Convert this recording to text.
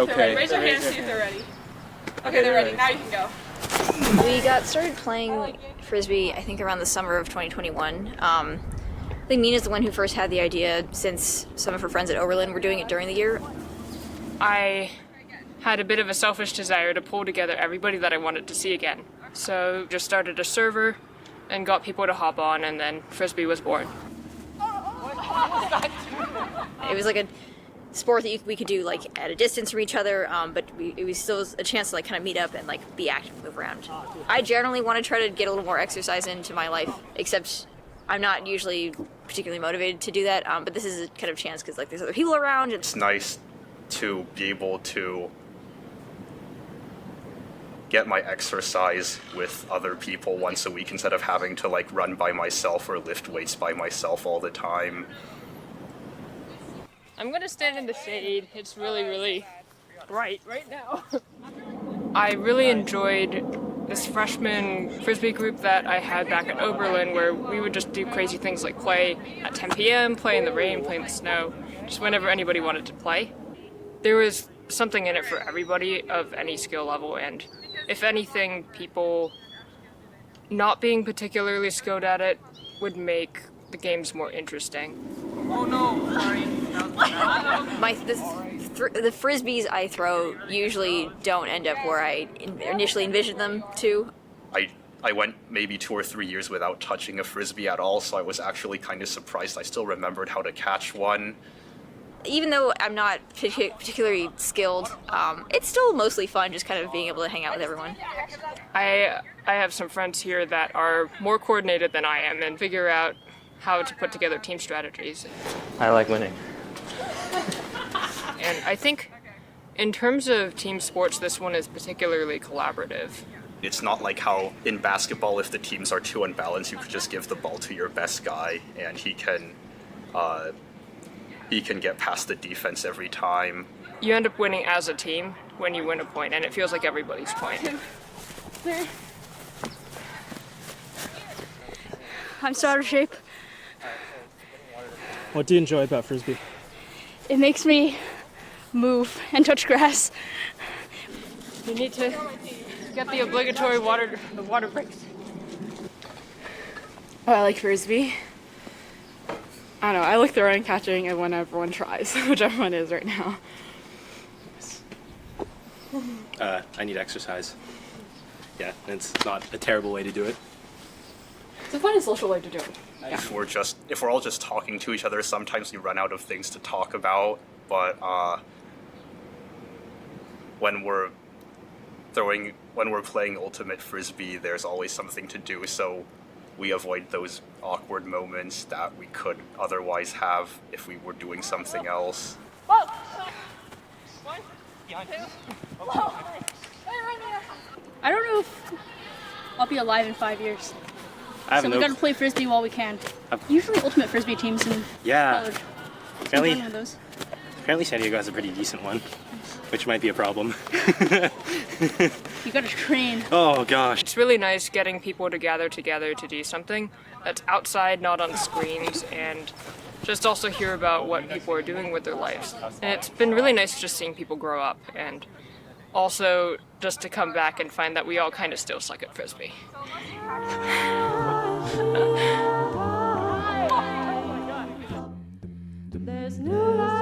Okay. Raise your hands, see if they're ready. Okay, they're ready. Now you can go. We got started playing frisbee, I think, around the summer of 2021. I think Mina's the one who first had the idea, since some of her friends at Oberlin were doing it during the year. I had a bit of a selfish desire to pull together everybody that I wanted to see again. So just started a server and got people to hop on, and then frisbee was born. It was like a sport that we could do like at a distance from each other, but it was still a chance to like kind of meet up and like be active, move around. I generally want to try to get a little more exercise into my life, except I'm not usually particularly motivated to do that, but this is a kind of chance because like there's other people around. It's nice to be able to get my exercise with other people once a week instead of having to like run by myself or lift weights by myself all the time. I'm gonna stand in the shade. It's really, really bright right now. I really enjoyed this freshman frisbee group that I had back at Oberlin, where we would just do crazy things like play at 10 p.m., play in the rain, play in the snow, just whenever anybody wanted to play. There was something in it for everybody of any skill level, and if anything, people not being particularly skilled at it would make the games more interesting. Oh no, sorry. The frisbees I throw usually don't end up where I initially envisioned them to. I went maybe 2 or 3 years without touching a frisbee at all, so I was actually kind of surprised I still remembered how to catch one. Even though I'm not particularly skilled, it's still mostly fun just kind of being able to hang out with everyone. I have some friends here that are more coordinated than I am and figure out how to put together team strategies. I like winning. And I think in terms of team sports, this one is particularly collaborative. It's not like how in basketball, if the teams are too unbalanced, you could just give the ball to your best guy and he can get past the defense every time. You end up winning as a team when you win a point, and it feels like everybody's point. I'm so out of shape. What do you enjoy about frisbee? It makes me move and touch grass. You need to get the obligatory water breaks. Oh, I like frisbee. I don't know, I like throwing and catching and when everyone tries, whichever one is right now. I need exercise. Yeah, and it's not a terrible way to do it. It's a fun and social way to do it. If we're all just talking to each other, sometimes we run out of things to talk about, but when we're playing ultimate frisbee, there's always something to do, so we avoid those awkward moments that we could otherwise have if we were doing something else. Whoa! I don't know if I'll be alive in 5 years. So we gotta play frisbee while we can. Usually ultimate frisbee teams in college. Apparently San Diego has a pretty decent one, which might be a problem. You gotta train. Oh gosh. It's really nice getting people to gather together to do something that's outside, not on screens, and just also hear about what people are doing with their lives. And it's been really nice just seeing people grow up, and also just to come back and find that we all kind of still suck at frisbee. There's new life.